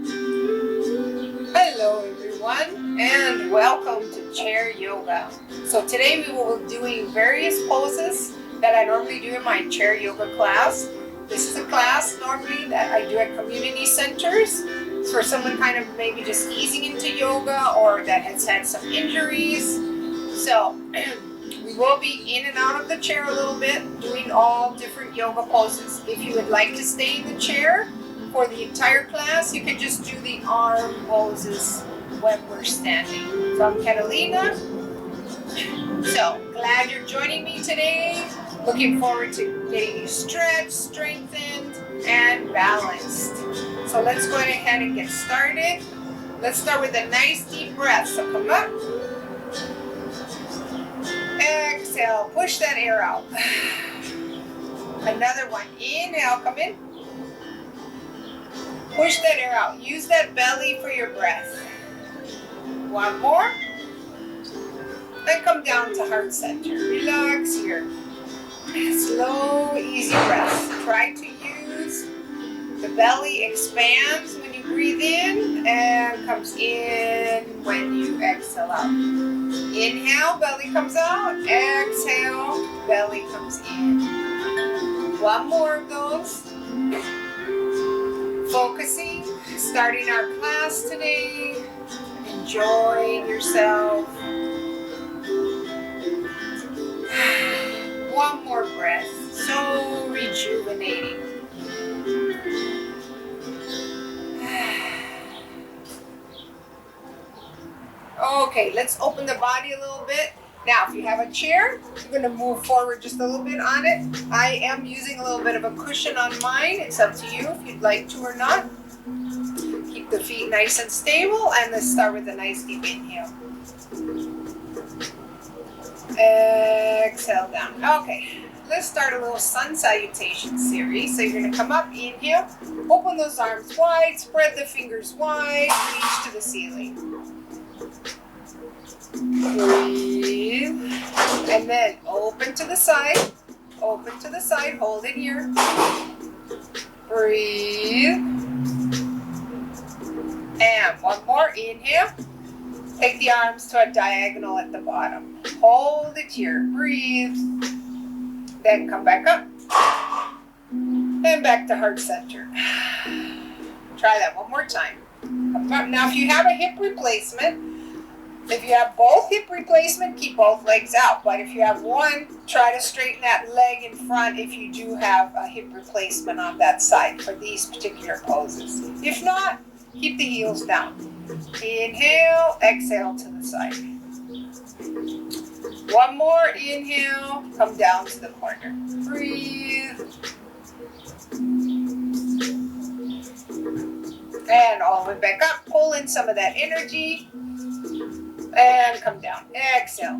Hello everyone and welcome to chair yoga. So today we will be doing various poses that I normally do in my chair yoga class. This is a class normally that I do at community centers for someone kind of maybe just easing into yoga or that has had some injuries. So we will be in and out of the chair a little bit doing all different yoga poses. If you would like to stay in the chair for the entire class, you can just do the arm poses when we're standing. So I'm Catalina. So glad you're joining me today. Looking forward to getting you stretched, strengthened, and balanced. So let's go ahead and get started. Let's start with a nice deep breath. So come up. Exhale, push that air out. Another one. Inhale, come in. Push that air out. Use that belly for your breath. One more. Then come down to heart center. Relax here. Slow, easy breath. Try to use the belly expands when you breathe in and comes in when you exhale out. Inhale, belly comes out. Exhale, belly comes in. One more of those. Focusing, starting our class today, enjoying yourself. One more breath, so rejuvenating. Okay, let's open the body a little bit. Now, if you have a chair, you're going to move forward just a little bit on it. I am using a little bit of a cushion on mine. It's up to you if you'd like to or not. Keep the feet nice and stable, and let's start with a nice deep inhale. Exhale down. Okay, let's start a little sun salutation series. So you're going to come up, inhale, open those arms wide, spread the fingers wide, reach to the ceiling. Breathe, and then open to the side, hold it here. Breathe, and one more, inhale, take the arms to a diagonal at the bottom, hold it here, breathe, then come back up, and back to heart center. Try that one more time. Come up. Now if you have a hip replacement, if you have both hip replacement, keep both legs out. But if you have one, try to straighten that leg in front if you do have a hip replacement on that side for these particular poses. If not, keep the heels down. Inhale, exhale to the side. One more, inhale, come down to the corner. Breathe. And all the way back up, pull in some of that energy. And come down. Exhale.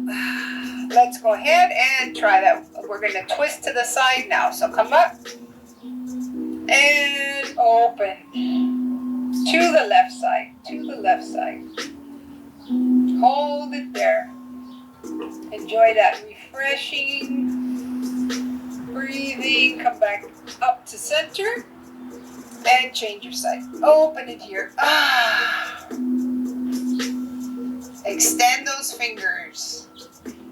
Let's go ahead and try that. We're going to twist to the side now. So come up and open to the left side. Hold it there. Enjoy that refreshing breathing. Come back up to center and change your side. Open it here. Extend those fingers.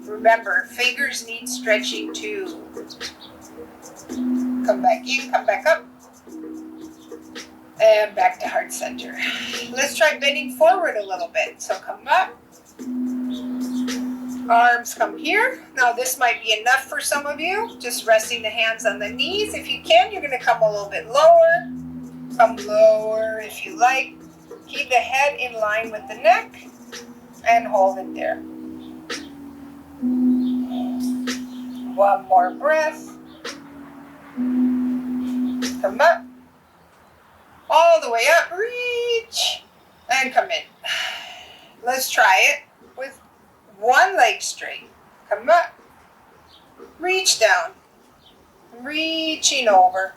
Remember, fingers need stretching too. Come back in, come back up. And back to heart center. Let's try bending forward a little bit. So come up. Arms come here. Now this might be enough for some of you. Just resting the hands on the knees. If you can, you're going to come a little bit lower. Come lower if you like. Keep the head in line with the neck. And hold it there. One more breath. Come up. All the way up. Reach. And come in. Let's try it with one leg straight. Come up. Reach down. Reaching over.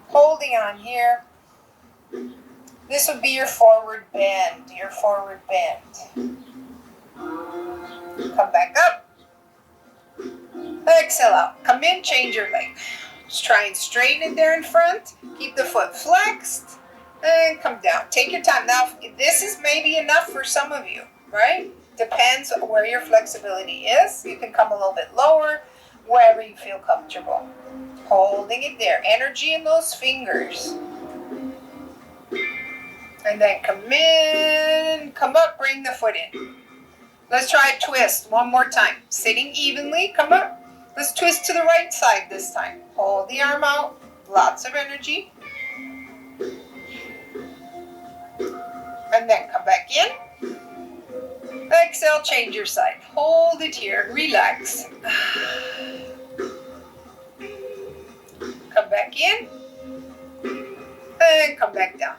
Holding on here. This would be your forward bend. Come back up. Exhale out. Come in, change your leg. Just try and straighten it there in front. Keep the foot flexed. And come down. Take your time. Now, this is maybe enough for some of you, right? Depends on where your flexibility is. You can come a little bit lower, wherever you feel comfortable. Holding it there. Energy in those fingers. And then come in, come up, bring the foot in. Let's try a twist one more time. Sitting evenly, come up. Let's twist to the right side this time. Hold the arm out, lots of energy. And then come back in. Exhale, change your side. Hold it here, relax. Come back in. And come back down.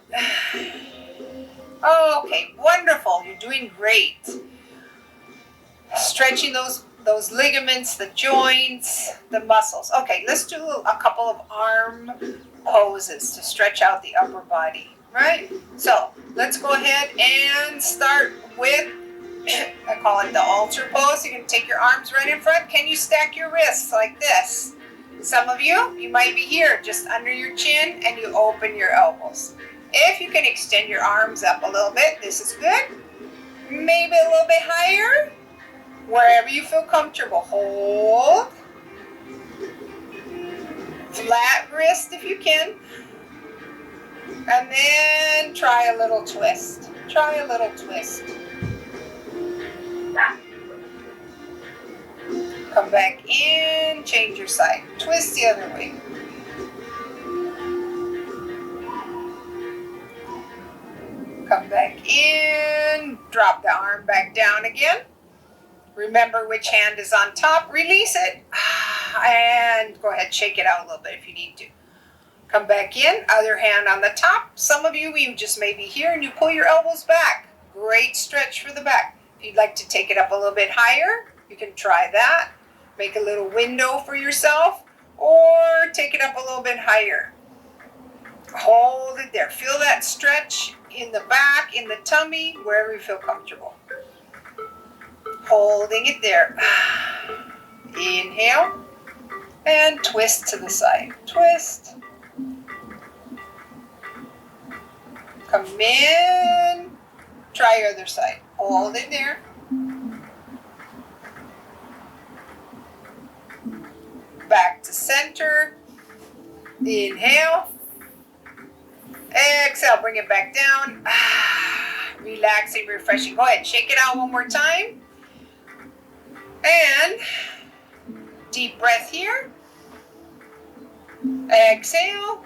Okay, wonderful. You're doing great. Stretching those ligaments, the joints, the muscles. Okay, let's do a couple of arm poses to stretch out the upper body, right? So let's go ahead and start with, I call it the altar pose. You can take your arms right in front. Can you stack your wrists like this? Some of you might be here, just under your chin, and you open your elbows. If you can extend your arms up a little bit, this is good. Maybe a little bit higher. Wherever you feel comfortable. Hold. Flat wrist if you can. And then try a little twist. Try a little twist. Come back in, change your side. Twist the other way. Come back in, drop the arm back down again. Remember which hand is on top, release it. And go ahead, shake it out a little bit if you need to. Come back in, other hand on the top. Some of you just may be here and you pull your elbows back. Great stretch for the back. If you'd like to take it up a little bit higher, you can try that. Make a little window for yourself, or take it up a little bit higher. Hold it there. Feel that stretch in the back, in the tummy, wherever you feel comfortable. Holding it there. Inhale, and twist to the side. Twist. Come in. Try your other side. Hold it there. Back to center. Inhale. Exhale, bring it back down. Relaxing, refreshing. Go ahead, shake it out one more time. And deep breath here. Exhale.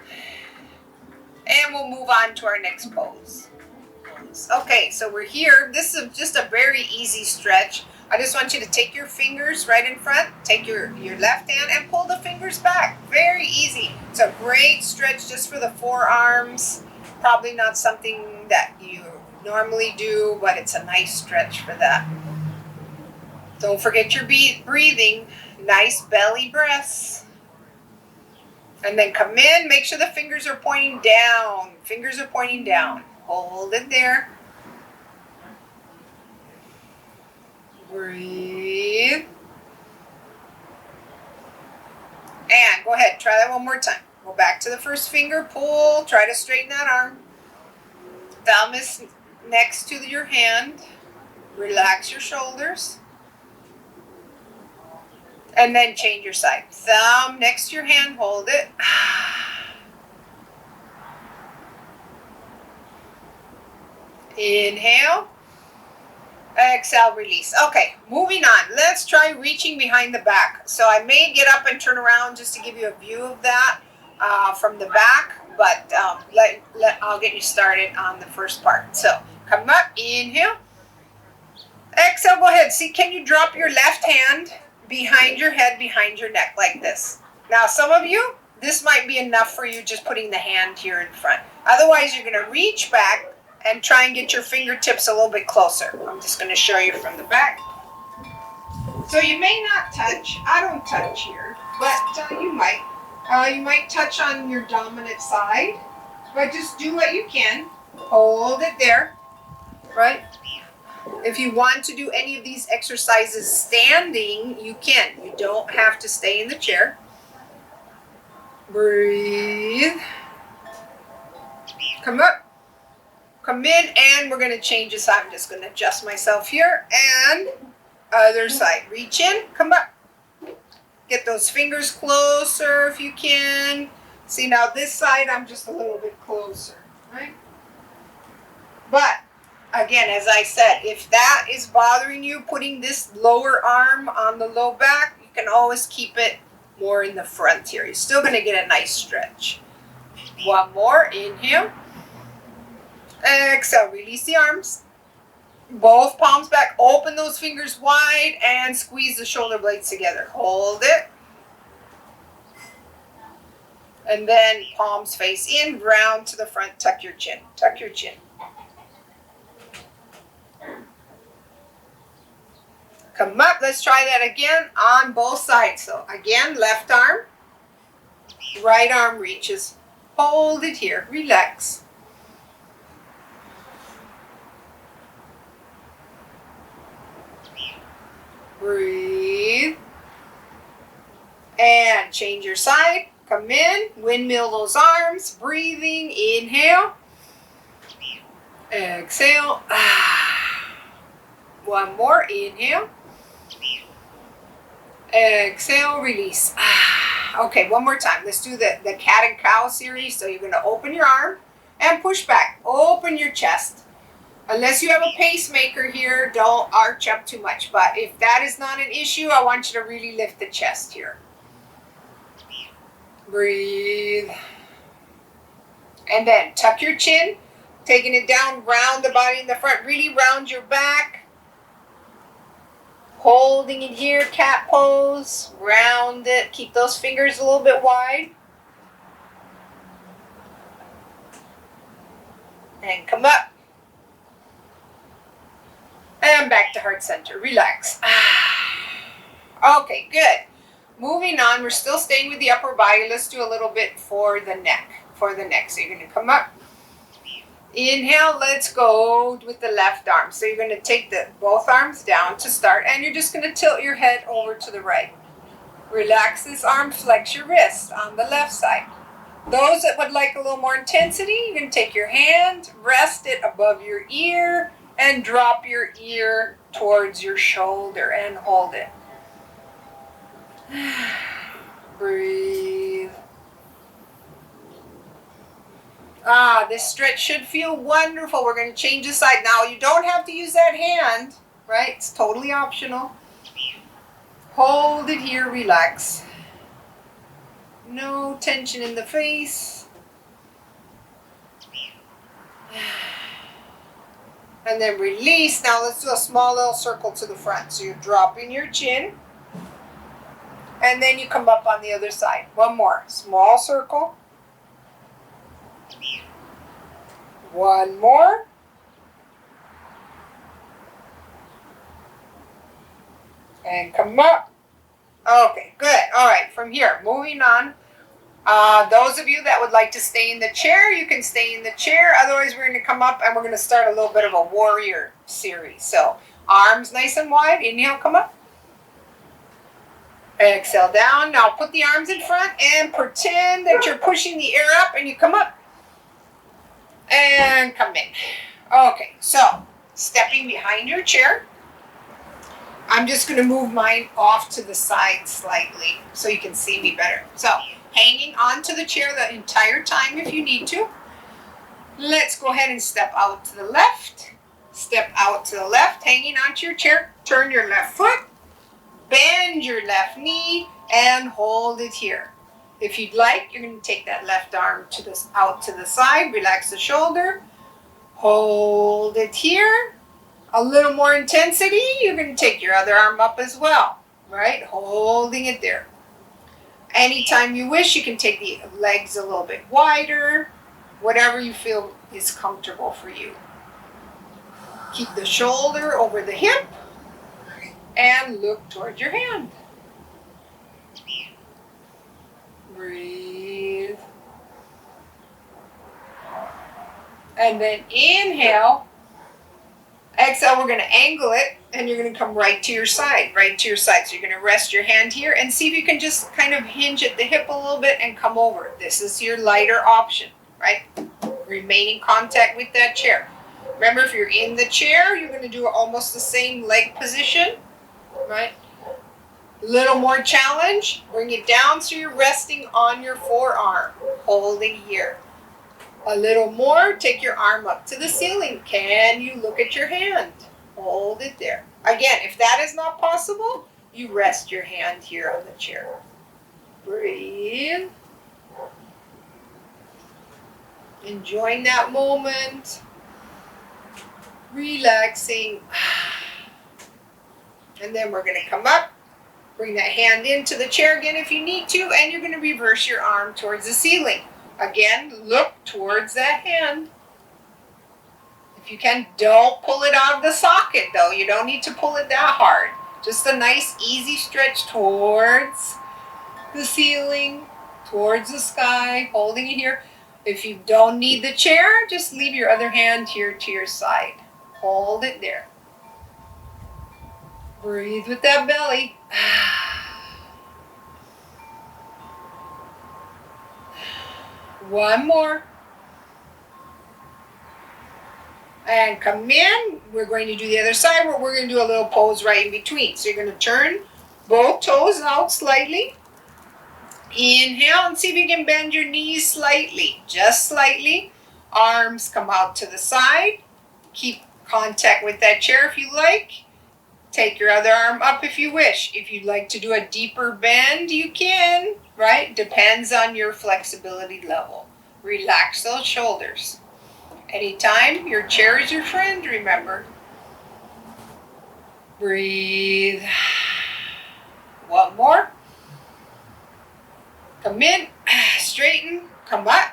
And we'll move on to our next pose. Okay, so we're here. This is just a very easy stretch. I just want you to take your fingers right in front, take your left hand and pull the fingers back. Very easy. It's a great stretch just for the forearms. Probably not something that you normally do, but it's a nice stretch for that. Don't forget your breathing. Nice belly breaths. And then come in, make sure the fingers are pointing down. Fingers are pointing down. Hold it there. Breathe. And go ahead, try that one more time. Go back to the first finger, pull, try to straighten that arm. Thumb is next to your hand. Relax your shoulders. And then change your side. Thumb next to your hand, hold it. Inhale. Exhale, release. Okay, moving on. Let's try reaching behind the back. So I may get up and turn around just to give you a view of that from the back, but I'll get you started on the first part. So come up, inhale. Exhale, go ahead. See, can you drop your left hand behind your head, behind your neck like this? Now, some of you, this might be enough for you just putting the hand here in front. Otherwise, you're going to reach back and try and get your fingertips a little bit closer. I'm just going to show you from the back. So you may not touch. I don't touch here, but you might. You might touch on your dominant side, but just do what you can. Hold it there, right? If you want to do any of these exercises standing, you can. You don't have to stay in the chair. Breathe. Come up. come in and we're going to change this. I'm just going to adjust myself here and other side. Reach in, come up. Get those fingers closer if you can. See, now this side I'm just a little bit closer, right? But again, as I said, if that is bothering you, putting this lower arm on the low back, you can always keep it more in the front here. You're still going to get a nice stretch. One more, inhale. Exhale, release the arms. Both palms back, open those fingers wide and squeeze the shoulder blades together. Hold it. And then palms face in, round to the front, tuck your chin. Tuck your chin. Come up, let's try that again on both sides. So again, left arm, right arm reaches. Hold it here, relax. Breathe. And change your side. Come in. Windmill those arms. Breathing. Inhale. Exhale. One more. Inhale. Exhale. Release. Okay, one more time. Let's do the cat and cow series. So you're going to open your arm and push back. Open your chest. Unless you have a pacemaker here, don't arch up too much. But if that is not an issue, I want you to really lift the chest here. Breathe. And then tuck your chin, taking it down, round the body in the front. Really round your back. Holding it here, cat pose. Round it. Keep those fingers a little bit wide. And come up. And back to heart center. Relax. Okay, good. Moving on, we're still staying with the upper body. Let's do a little bit for the neck. So you're going to come up. Inhale, let's go with the left arm. So you're going to take both arms down to start, and you're just going to tilt your head over to the right. Relax this arm, flex your wrist on the left side. Those that would like a little more intensity, you can take your hand, rest it above your ear, and drop your ear towards your shoulder and hold it. Breathe. This stretch should feel wonderful. We're going to change the side. Now, you don't have to use that hand, right? It's totally optional. Hold it here, relax. No tension in the face. And then release. Now let's do a small little circle to the front. So you're dropping your chin. And then you come up on the other side. One more. Small circle. One more. And come up. Okay, good. All right, from here, moving on. Those of you that would like to stay in the chair, you can stay in the chair. Otherwise, we're going to come up and we're going to start a little bit of a warrior series. So, arms nice and wide. Inhale, come up. Exhale down. Now put the arms in front and pretend that you're pushing the air up and you come up. And come in. Okay, so stepping behind your chair. I'm just going to move mine off to the side slightly so you can see me better. So, hanging onto the chair the entire time if you need to. Let's go ahead and step out to the left. Step out to the left, hanging onto your chair. Turn your left foot. Bend your left knee and hold it here. If you'd like, you're going to take that left arm out to the side. Relax the shoulder. Hold it here. A little more intensity. You're going to take your other arm up as well. Right? Holding it there. Anytime you wish, you can take the legs a little bit wider. Whatever you feel is comfortable for you. Keep the shoulder over the hip. And look towards your hand. Breathe. And then inhale. Exhale, we're going to angle it, and you're going to come right to your side, right to your side. So you're going to rest your hand here and see if you can just kind of hinge at the hip a little bit and come over. This is your lighter option, right? Remain in contact with that chair. Remember, if you're in the chair, you're going to do almost the same leg position, right? A little more challenge. Bring it down so you're resting on your forearm, holding here. A little more, take your arm up to the ceiling. Can you look at your hand? Hold it there. Again, if that is not possible, you rest your hand here on the chair. Breathe. Enjoying that moment. Relaxing. And then we're going to come up. Bring that hand into the chair again if you need to. And you're going to reverse your arm towards the ceiling. Again, look towards that hand. If you can, don't pull it out of the socket though. You don't need to pull it that hard. Just a nice easy stretch towards the ceiling, towards the sky, holding it here. If you don't need the chair, just leave your other hand here to your side. Hold it there. Breathe with that belly. One more. And come in. We're going to do the other side where we're going to do a little pose right in between. So you're going to turn both toes out slightly. Inhale and see if you can bend your knees slightly, just slightly. Arms come out to the side. Keep contact with that chair if you like. Take your other arm up if you wish. If you'd like to do a deeper bend, you can, right? Depends on your flexibility level. Relax those shoulders. Anytime, your chair is your friend, remember. Breathe. One more. Come in, straighten, come up.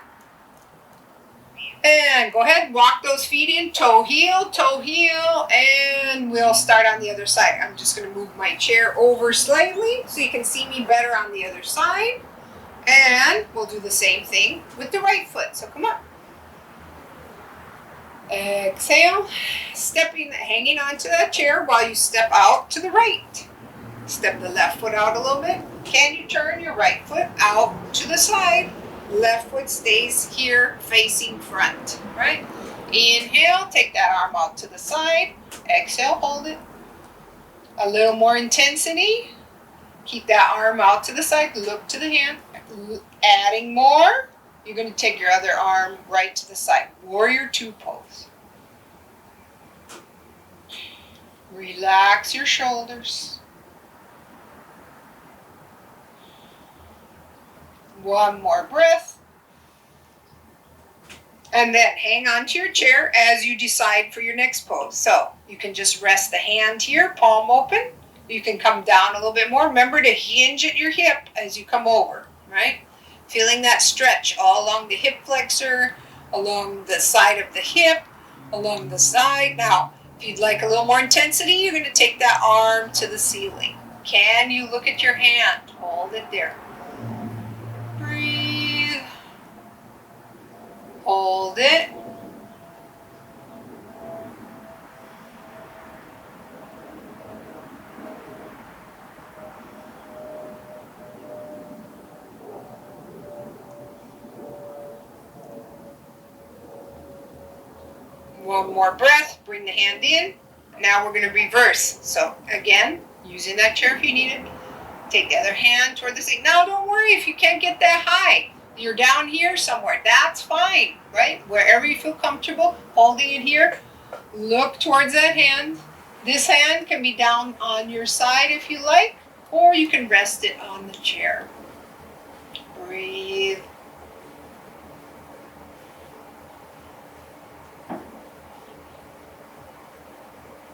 And go ahead, walk those feet in, toe heel, and we'll start on the other side. I'm just going to move my chair over slightly so you can see me better on the other side. And we'll do the same thing with the right foot. So come up. Exhale, hanging onto that chair while you step out to the right. Step the left foot out a little bit. Can you turn your right foot out to the side? Left foot stays here facing front, right? Inhale, take that arm out to the side. Exhale, hold it. A little more intensity. Keep that arm out to the side. Look to the hand. Adding more. You're going to take your other arm right to the side. Warrior two pose. Relax your shoulders. One more breath. And then hang on to your chair as you decide for your next pose. So you can just rest the hand here, palm open. You can come down a little bit more. Remember to hinge at your hip as you come over, right? Feeling that stretch all along the hip flexor, along the side of the hip, along the side. Now, if you'd like a little more intensity, you're going to take that arm to the ceiling. Can you look at your hand? Hold it there. Breathe. Hold it. One more breath, bring the hand in. Now we're going to reverse. So again, using that chair if you need it. Take the other hand toward the ceiling. Now don't worry if you can't get that high. You're down here somewhere. That's fine, right? Wherever you feel comfortable, holding it here. Look towards that hand. This hand can be down on your side if you like, or you can rest it on the chair. Breathe.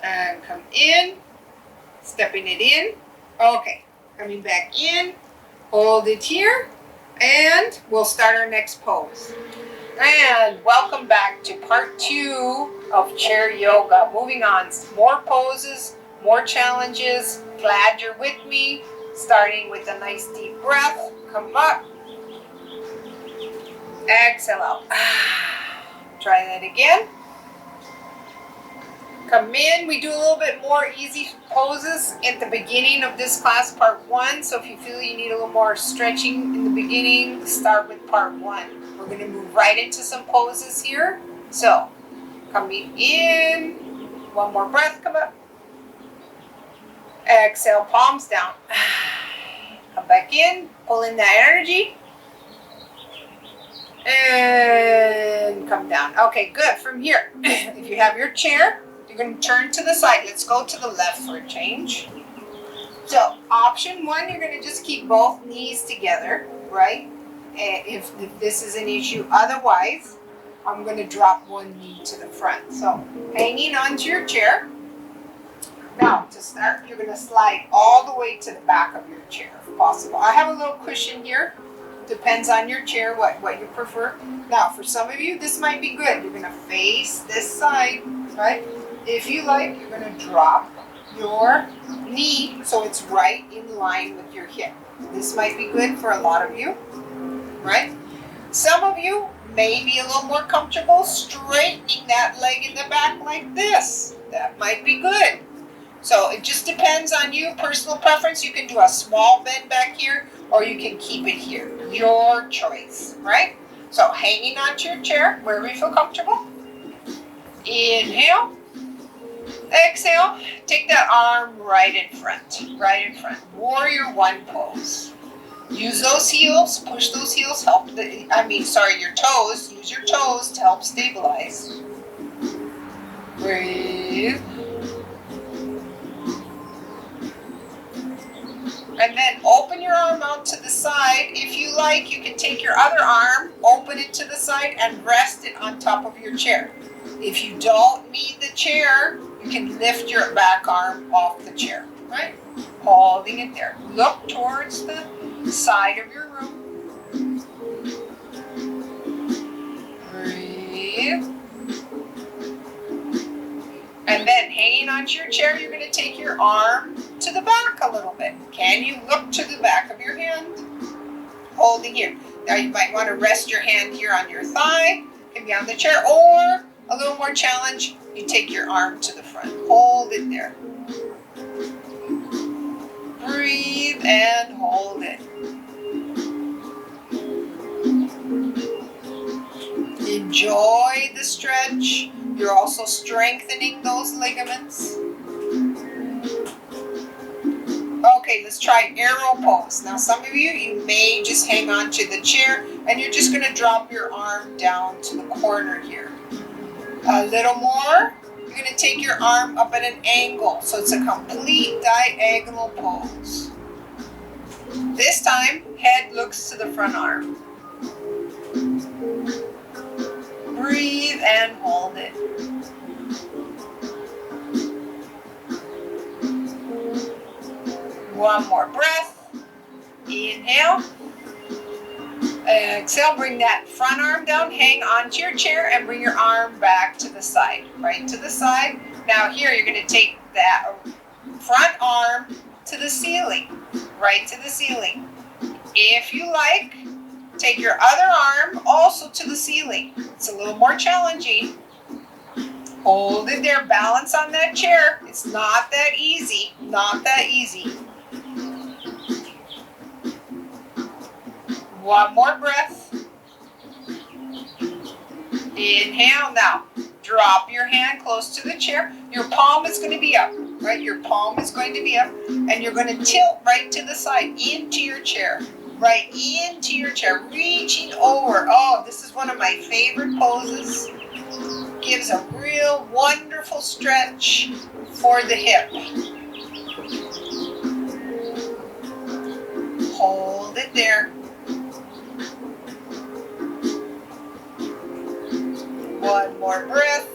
And come in, stepping it in. Okay, coming back in, hold it here, and we'll start our next pose. And welcome back to part 2 of chair yoga. Moving on, more poses, more challenges. Glad you're with me. Starting with a nice deep breath. Come up. Exhale out. Try that again. Come in. We do a little bit more easy poses at the beginning of this class, part 1. So if you feel you need a little more stretching in the beginning, start with part 1. We're going to move right into some poses here. So Coming in. One more breath, come up. Exhale, palms down. Come back in, pull in that energy. And come down. Okay, good. From here, if you have your chair, you're going to turn to the side. Let's go to the left for a change. So, option one, you're going to just keep both knees together, right? If this is an issue. Otherwise, I'm going to drop one knee to the front. So, hanging onto your chair. Now, to start, you're going to slide all the way to the back of your chair if possible. I have a little cushion here. Depends on your chair, what you prefer. Now, for some of you, this might be good. You're going to face this side, right? If you like, you're going to drop your knee so it's right in line with your hip. This might be good for a lot of you, right? Some of you may be a little more comfortable straightening that leg in the back like this. That might be good. So it just depends on you, personal preference. You can do a small bend back here, or you can keep it here. Your choice, right? So hanging onto your chair, wherever you feel comfortable. Inhale. Exhale. Take that arm right in front, right in front. Warrior one pose. Use those heels, push those heels, your toes. Use your toes to help stabilize. Breathe. And then open your arm out to the side. If you like, you can take your other arm, open it to the side, and rest it on top of your chair. If you don't need the chair, you can lift your back arm off the chair, right? Holding it there. Look towards the side of your room. Breathe. And then hanging onto your chair, you're going to take your arm to the back a little bit. Can you look to the back of your hand? Holding here. Now you might want to rest your hand here on your thigh, can be on the chair, or a little more challenge, you take your arm to the front. Hold it there. Breathe and hold it. Enjoy the stretch. You're also strengthening those ligaments. Okay, let's try arrow pose. Now some of you may just hang on to the chair and you're just going to drop your arm down to the corner here. A little more. You're going to take your arm up at an angle. So it's a complete diagonal pose. This time, head looks to the front arm. Breathe and hold it. One more breath. Inhale. Exhale, bring that front arm down, hang onto your chair, and bring your arm back to the side, right to the side. Now here, you're going to take that front arm to the ceiling, right to the ceiling. If you like, take your other arm also to the ceiling. It's a little more challenging. Hold it there, balance on that chair. It's not that easy, not that easy. One more breath. Inhale. Now, drop your hand close to the chair. Your palm is going to be up, right? Your palm is going to be up, and you're going to tilt right to the side into your chair, right into your chair, reaching over. Oh, this is one of my favorite poses. Gives a real wonderful stretch for the hip. Hold it there. One more breath.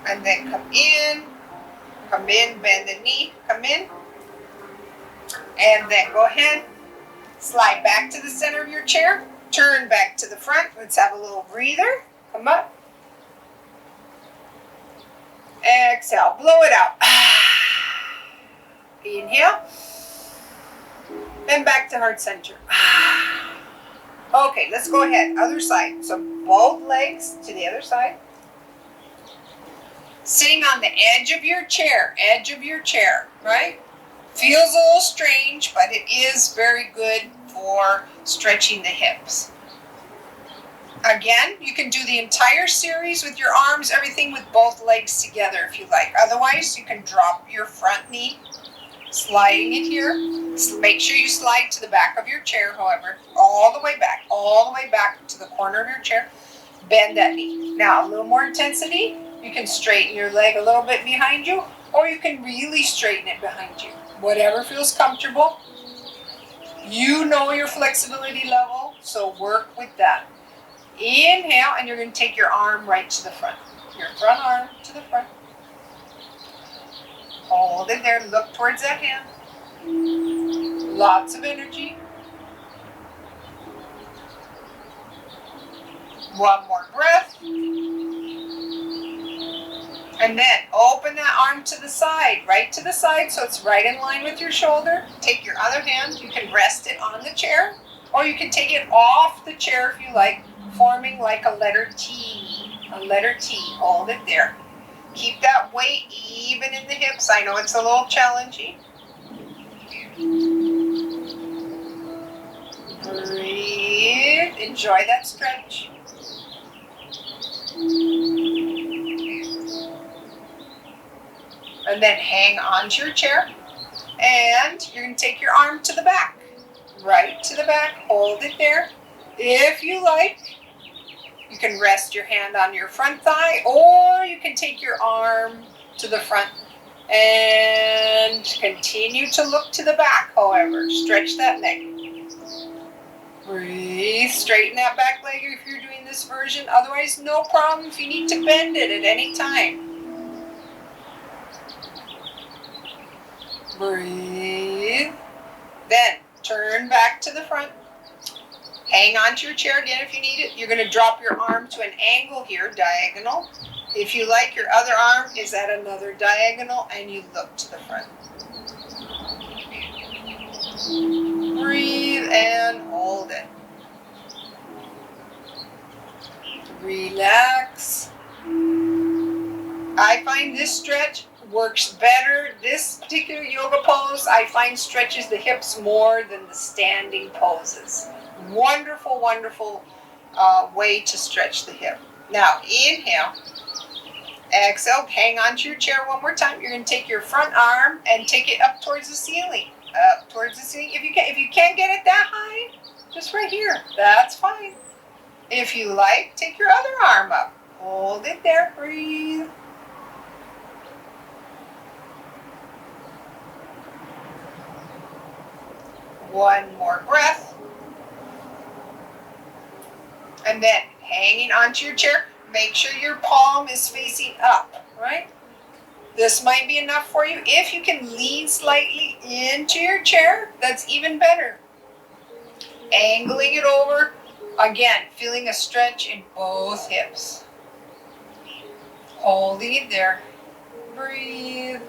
And then come in, bend the knee, come in. And then go ahead, slide back to the center of your chair, turn back to the front. Let's have a little breather. Come up. Exhale, blow it out. Inhale. And back to heart center. Okay, let's go ahead. Other side. So both legs to the other side. Sitting on the edge of your chair, right? Feels a little strange, but it is very good for stretching the hips. Again, you can do the entire series with your arms, everything with both legs together if you like. Otherwise, you can drop your front knee, sliding it here. Make sure you slide to the back of your chair, however, all the way back to the corner of your chair. Bend that knee. Now, a little more intensity. You can straighten your leg a little bit behind you, or you can really straighten it behind you. Whatever feels comfortable. You know your flexibility level, so work with that. Inhale, and you're going to take your arm right to the front. Your front arm to the front. Hold it there. Look towards that hand. Lots of energy. One more breath. And then open that arm to the side, right to the side, so it's right in line with your shoulder. Take your other hand. You can rest it on the chair, or you can take it off the chair if you like, forming like a letter T. A letter T. Hold it there. Keep that weight even in the hips. I know it's a little challenging. Breathe. Enjoy that stretch. And then hang onto your chair. And you're going to take your arm to the back. Right to the back. Hold it there. If you like, you can rest your hand on your front thigh, or you can take your arm to the front and continue to look to the back, however. Stretch that neck. Breathe. Straighten that back leg if you're doing this version. Otherwise, no problem if you need to bend it at any time. Breathe. Then turn back to the front. Hang on to your chair again if you need it. You're going to drop your arm to an angle here, diagonal. If you like, your other arm is at another diagonal, and you look to the front. Breathe and hold it. Relax. I find this stretch works better. This particular yoga pose, I find stretches the hips more than the standing poses. Wonderful, wonderful way to stretch the hip. Now, inhale. Exhale. Hang on to your chair one more time. You're going to take your front arm and take it up towards the ceiling. Up towards the ceiling. If you can't get it that high, just right here. That's fine. If you like, take your other arm up. Hold it there. Breathe. One more breath. And then hanging onto your chair, make sure your palm is facing up, right? This might be enough for you. If you can lean slightly into your chair, that's even better. Angling it over. Again, feeling a stretch in both hips. Holding it there. Breathe.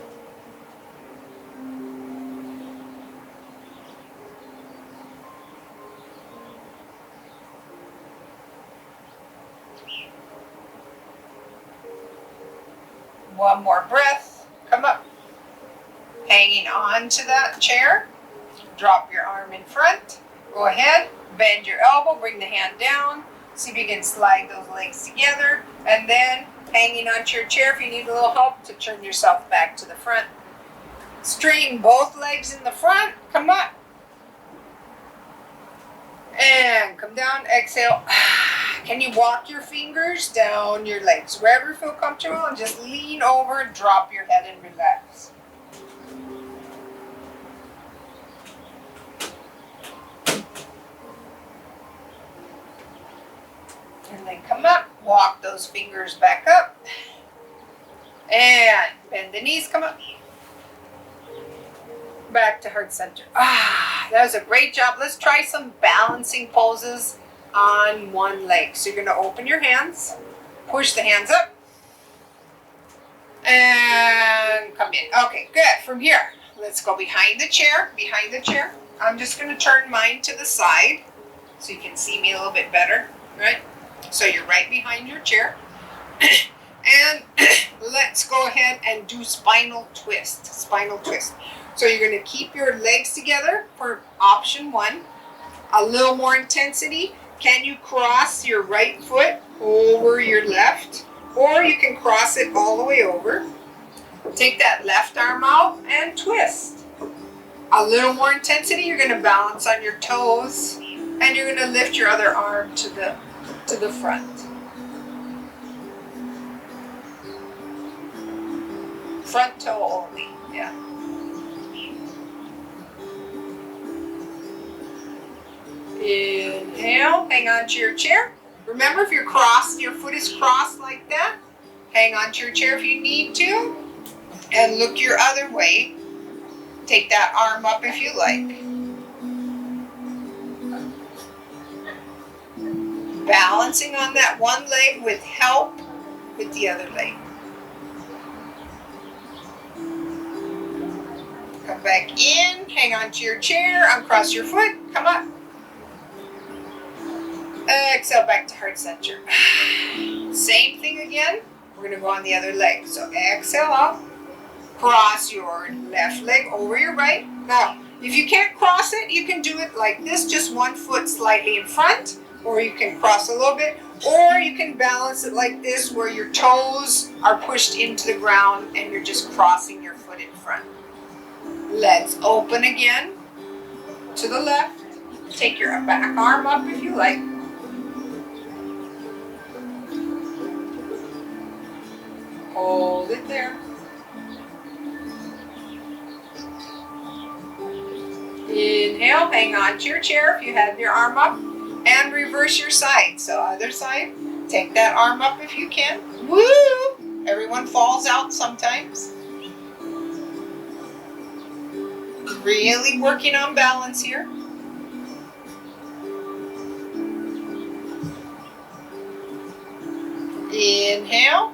One more breath. Come up. Hanging on to that chair. Drop your arm in front. Go ahead. Bend your elbow. Bring the hand down. See if you can slide those legs together. And then hanging onto your chair if you need a little help to turn yourself back to the front. Straighten both legs in the front. Come up. And come down. Exhale. Can you walk your fingers down your legs? Wherever you feel comfortable, and just lean over, drop your head and relax. And then come up, walk those fingers back up. And bend the knees, come up. Back to heart center. That was a great job. Let's try some balancing poses on one leg. So you're going to open your hands, push the hands up, and come in. Okay, good. From here, let's go behind the chair. Behind the chair. I'm just going to turn mine to the side so you can see me a little bit better, right? So you're right behind your chair. And let's go ahead and do spinal twist. Spinal twist. So you're going to keep your legs together for option 1. A little more intensity. Can you cross your right foot over your left? Or you can cross it all the way over. Take that left arm out and twist. A little more intensity. You're going to balance on your toes. And you're going to lift your other arm to the front. Front toe only. Yeah. Inhale, hang on to your chair. Remember, if you're crossed, your foot is crossed like that, hang on to your chair if you need to, and look your other way. Take that arm up if you like. Balancing on that one leg with help with the other leg. Come back in, hang on to your chair, uncross your foot, come up. Exhale back to heart center. Same thing again. We're going to go on the other leg. So exhale out. Cross your left leg over your right. Now, if you can't cross it, you can do it like this, just one foot slightly in front, or you can cross a little bit, or you can balance it like this where your toes are pushed into the ground and you're just crossing your foot in front. Let's open again to the left. Take your back arm up if you like. Hold it there. Inhale, hang on to your chair if you have your arm up, and reverse your side. So other side, take that arm up if you can. Woo! Everyone falls out sometimes. Really working on balance here. Inhale.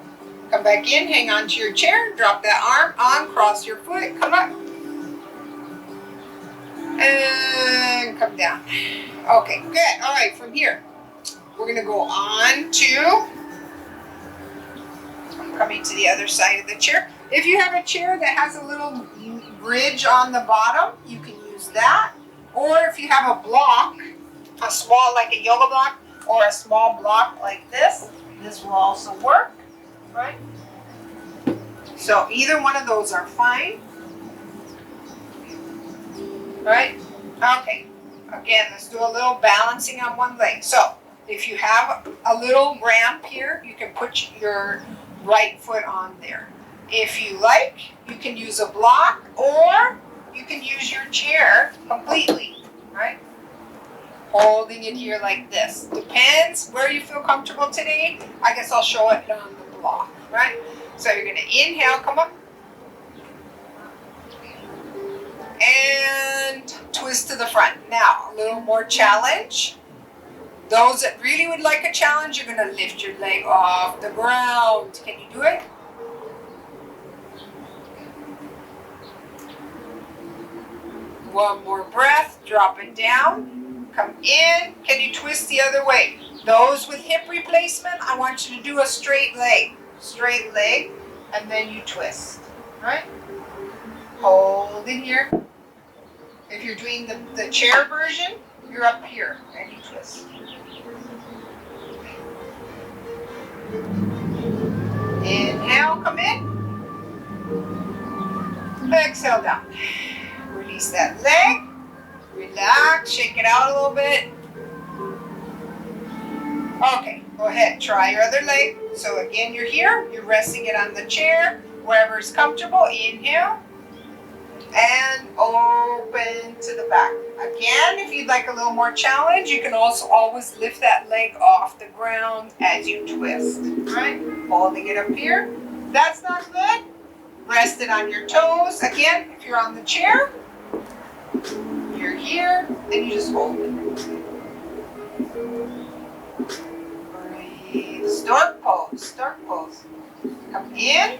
Come back in, hang on to your chair, drop that arm on, cross your foot, come up. And come down. Okay, good. All right, from here, we're going to go on to, I'm coming to the other side of the chair. If you have a chair that has a little bridge on the bottom, you can use that. Or if you have a block, a small, like a yoga block, or a small block like this will also work. Right? So either one of those are fine. Right? Okay. Again, let's do a little balancing on one leg. So if you have a little ramp here, you can put your right foot on there. If you like, you can use a block or you can use your chair completely. Right? Holding it here like this. Depends where you feel comfortable today. I guess I'll show it on the block, right? So you're going to inhale, come up. And twist to the front. Now, a little more challenge. Those that really would like a challenge, you're going to lift your leg off the ground. Can you do it? One more breath. Drop it down. Come in. Can you twist the other way? Those with hip replacement, I want you to do a straight leg. Straight leg, and then you twist. Right? Hold it here. If you're doing the chair version, you're up here and you twist. Inhale, come in. Exhale down. Release that leg. Relax, shake it out a little bit. Okay, go ahead, try your other leg. So again, you're here, you're resting it on the chair, wherever is comfortable. Inhale, and open to the back. Again, if you'd like a little more challenge, you can also always lift that leg off the ground as you twist. Right? Holding it up here. That's not good. Rest it on your toes. Again, if you're on the chair, you're here, and you just hold it. Breathe. Stork pose. Stork pose. Come in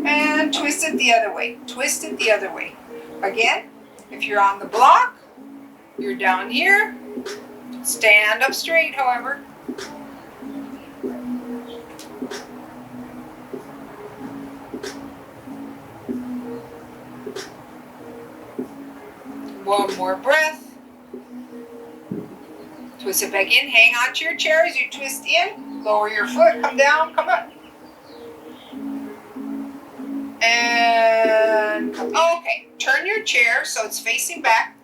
and twist it the other way. Twist it the other way. Again, if you're on the block, you're down here. Stand up straight, however. One more breath. Twist it back in. Hang on to your chair as you twist in. Lower your foot. Come down. Come up. And okay. Turn your chair so it's facing back.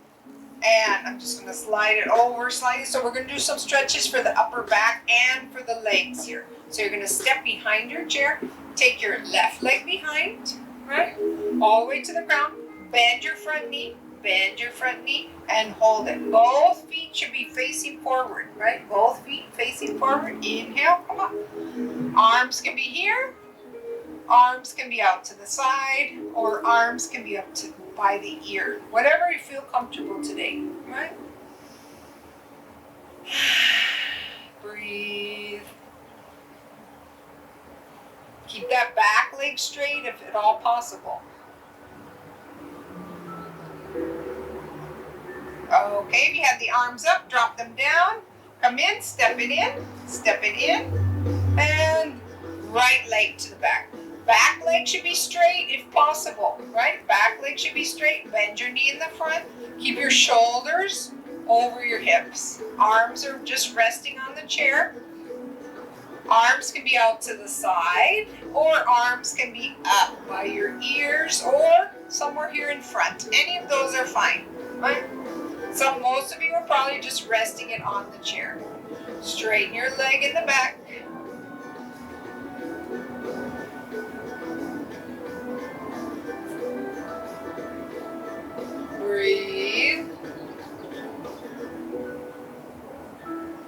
And I'm just going to slide it over slightly. So we're going to do some stretches for the upper back and for the legs here. So you're going to step behind your chair. Take your left leg behind. Right? All the way to the ground. Bend your front knee. Bend your front knee and hold it. Both feet should be facing forward, right? Both feet facing forward. Inhale, come on. Arms can be here. Arms can be out to the side, or arms can be up to by the ear. Whatever you feel comfortable today, right? Breathe. Keep that back leg straight if at all possible. Okay, if you have the arms up, drop them down. Come in, step it in, and right leg to the back. Back leg should be straight if possible, right? Back leg should be straight. Bend your knee in the front. Keep your shoulders over your hips. Arms are just resting on the chair. Arms can be out to the side, or arms can be up by your ears, or somewhere here in front. Any of those are fine, right? So most of you are probably just resting it on the chair. Straighten your leg in the back. Breathe.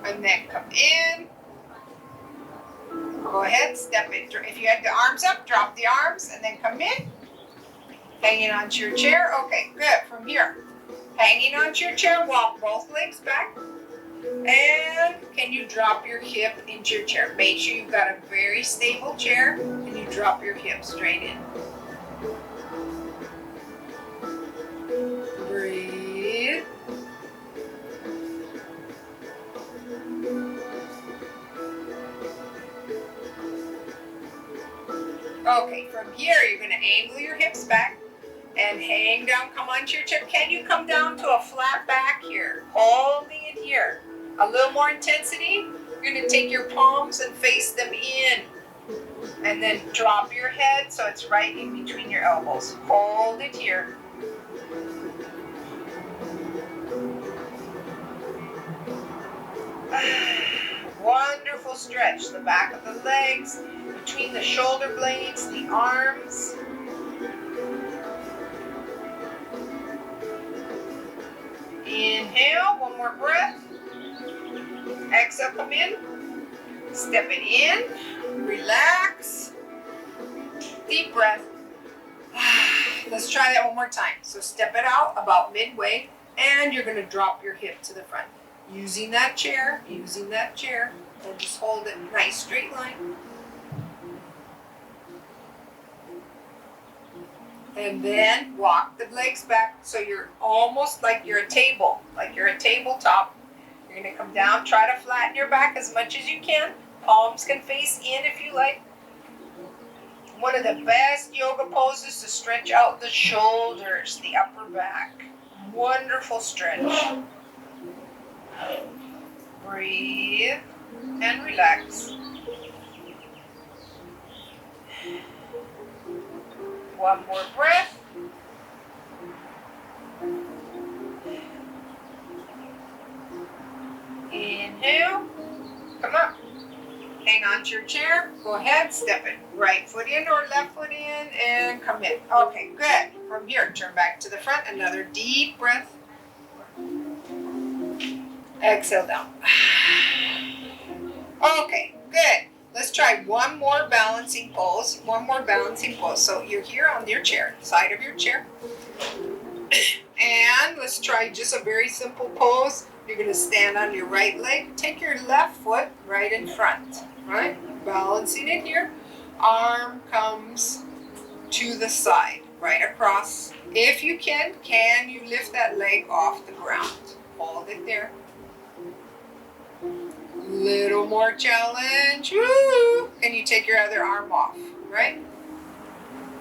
And then come in. Go ahead, step it. If you had the arms up, drop the arms and then come in. Hanging onto your chair. Okay, good. From here. Hanging onto your chair, walk both legs back. And can you drop your hip into your chair? Make sure you've got a very stable chair and you drop your hip straight in. Breathe. Okay, from here you're going to angle your hips back. And hang down, come onto your chair. Can you come down to a flat back here? Holding it here. A little more intensity. You're going to take your palms and face them in. And then drop your head so it's right in between your elbows. Hold it here. Wonderful stretch. The back of the legs, between the shoulder blades, the arms. Inhale, one more breath. Exhale, come in. Step it in. Relax. Deep breath. Let's try that one more time. So step it out about midway, and you're going to drop your hip to the front. Using that chair, and just hold it nice straight line. And then walk the legs back so you're almost like you're a table, like you're a tabletop. You're going to come down, try to flatten your back as much as you can. Palms can face in if you like. One of the best yoga poses to stretch out the shoulders, the upper back. Wonderful stretch. Breathe and relax. One more breath. Inhale. Come up. Hang on to your chair. Go ahead. Step it. Right foot in or left foot in and come in. Okay, good. From here, turn back to the front. Another deep breath. Exhale down. Okay, good. Let's try one more balancing pose. So you're here on your chair, side of your chair. And let's try just a very simple pose. You're going to stand on your right leg. Take your left foot right in front, right? Balancing it here. Arm comes to the side, right across. If you can you lift that leg off the ground? Hold it there. Little more challenge. Woo! Can you take your other arm off, right?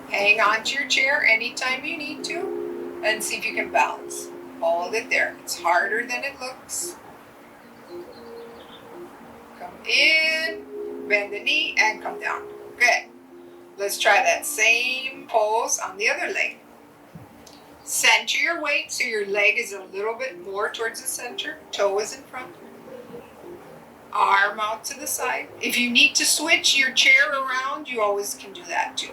Hang on to your chair anytime you need to and see if you can balance. Hold it there. It's harder than it looks. Come in, bend the knee, and come down. Good. Let's try that same pose on the other leg. Center your weight so your leg is a little bit more towards the center. Toe is in front. Arm out to the side. If you need to switch your chair around, you always can do that too.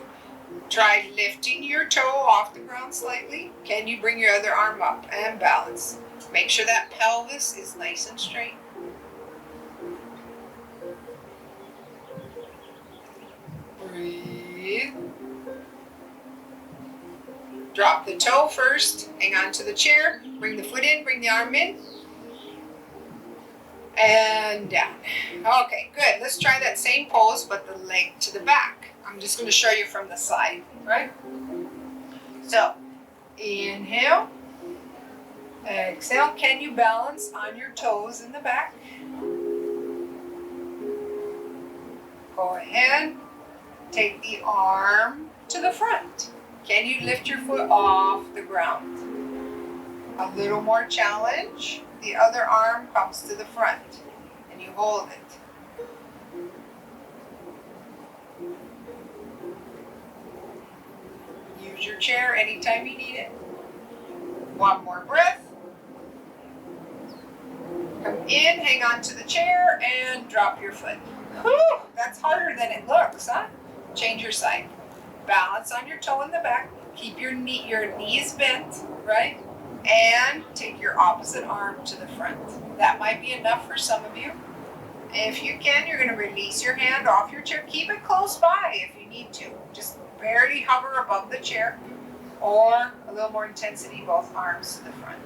Try lifting your toe off the ground slightly. Can you bring your other arm up and balance? Make sure that pelvis is nice and straight. Breathe. Drop the toe first. Hang on to the chair. Bring the foot in. Bring the arm in. And down. Okay, good. Let's try that same pose, but the leg to the back. I'm just going to show you from the side, right? So, inhale. Exhale. Can you balance on your toes in the back? Go ahead. Take the arm to the front. Can you lift your foot off the ground? A little more challenge. The other arm comes to the front and you hold it. Use your chair anytime you need it. One more breath. Come in, hang on to the chair, and drop your foot. Whew, that's harder than it looks, huh? Change your side. Balance on your toe in the back. Keep your knees bent, right? And take your opposite arm to the front. That might be enough for some of you. If you can, you're going to release your hand off your chair. Keep it close by if you need to. Just barely hover above the chair, or a little more intensity, both arms to the front.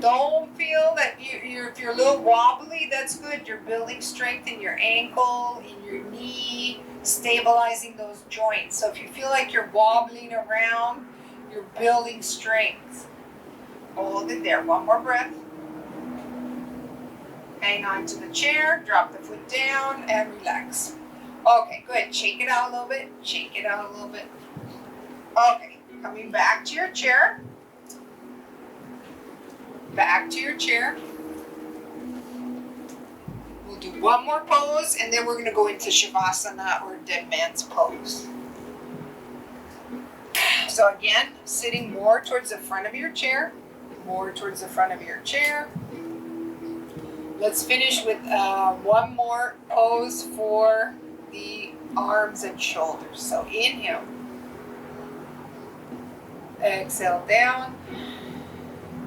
Don't feel that if you're a little wobbly, that's good. You're building strength in your ankle, in your knee, stabilizing those joints. So if you feel like you're wobbling around, you're building strength. Hold it there. One more breath. Hang on to the chair, drop the foot down, and relax. Okay, good. Shake it out a little bit. Shake it out a little bit. Okay, coming back to your chair. Back to your chair. We'll do one more pose, and then we're going to go into Shavasana, or dead man's pose. So again, sitting more towards the front of your chair. More towards the front of your chair. Let's finish with one more pose for the arms and shoulders. So inhale. Exhale down.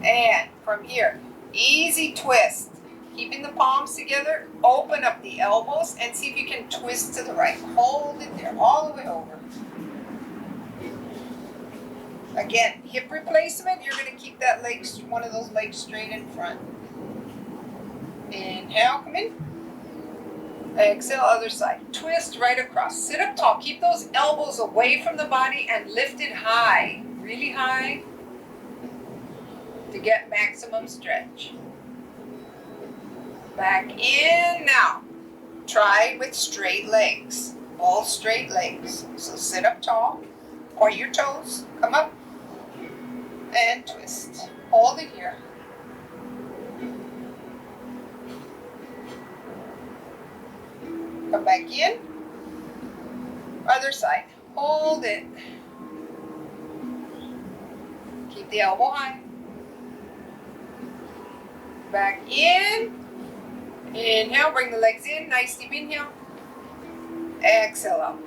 And from here, easy twist. Keeping the palms together, open up the elbows and see if you can twist to the right. Hold it there, all the way over. Again, hip replacement, you're going to keep that leg, one of those legs straight in front. Inhale, come in. Exhale, other side. Twist right across. Sit up tall. Keep those elbows away from the body and lift it high, really high, to get maximum stretch. Back in now. Try with straight legs. All straight legs. So sit up tall. Point your toes. Come up. And twist. Hold it here. Come back in. Other side. Hold it. Keep the elbow high. Back in. Inhale, bring the legs in. Nice deep inhale. Exhale out.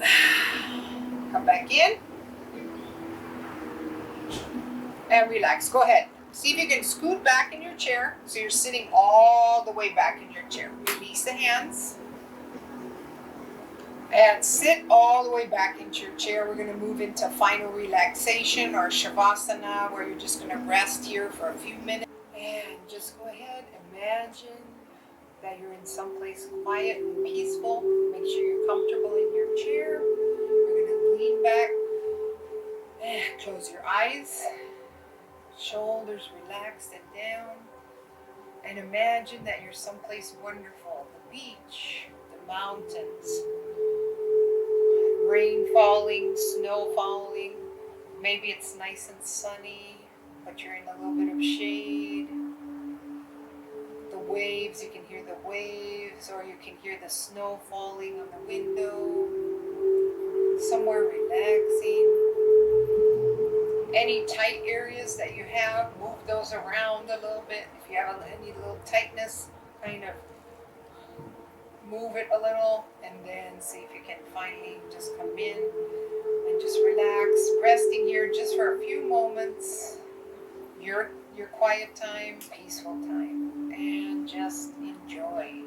Come back in. And relax. Go ahead. See if you can scoot back in your chair so you're sitting all the way back in your chair. Release the hands. And sit all the way back into your chair. We're going to move into final relaxation, or Shavasana, where you're just going to rest here for a few minutes. And just go ahead, imagine that you're in someplace quiet and peaceful. Make sure you're comfortable in your chair. You're going to lean back. And close your eyes. Shoulders relaxed and down. And imagine that you're someplace wonderful. The beach, the mountains. Rain falling, snow falling. Maybe it's nice and sunny. but you're in a little bit of shade. The waves, you can hear the waves, or you can hear the snow falling on the window. Somewhere relaxing. Any tight areas that you have, move those around a little bit. If you have any little tightness, kind of move it a little, and then see if you can finally just come in and just relax, resting here just for a few moments. Your quiet time, peaceful time, and just enjoy.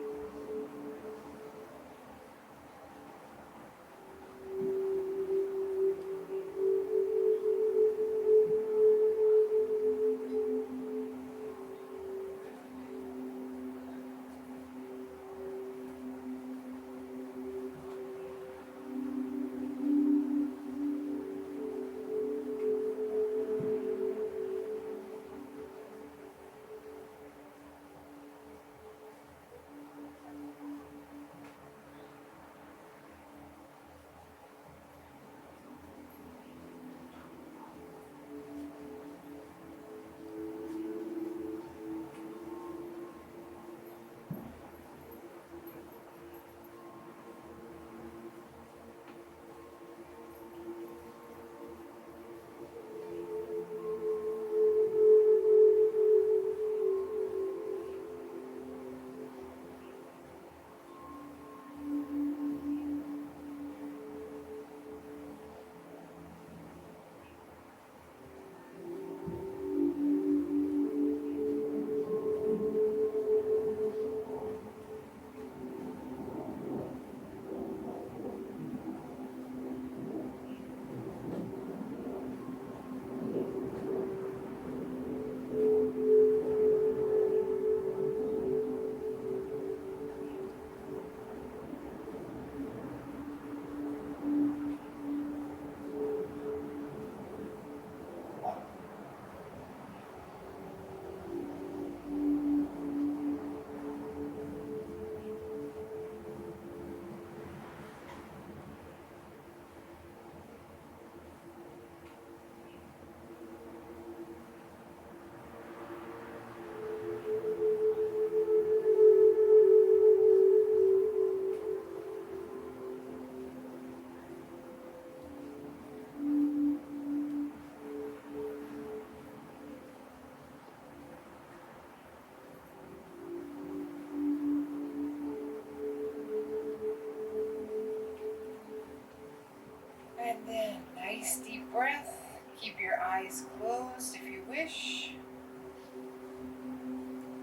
And then, nice deep breath. Keep your eyes closed if you wish.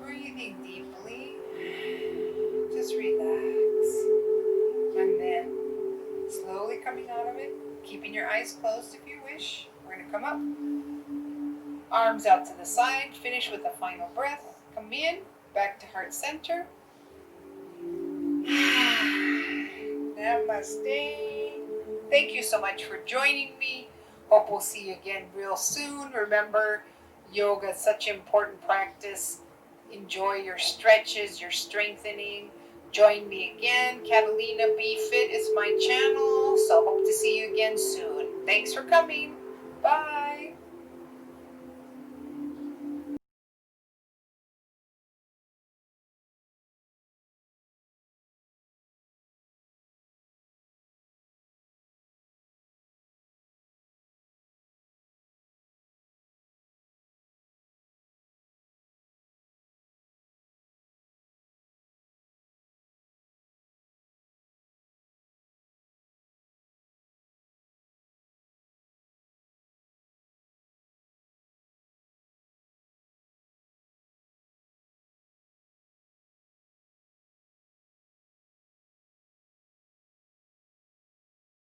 Breathing deeply. Just relax. And then, slowly coming out of it. Keeping your eyes closed if you wish. We're going to come up. Arms out to the side. Finish with a final breath. Come in. Back to heart center. Namaste. Thank you so much for joining me. Hope we'll see you again real soon. Remember, yoga is such an important practice. Enjoy your stretches, your strengthening. Join me again. Catalina Be Fit is my channel. So hope to see you again soon. Thanks for coming. Bye.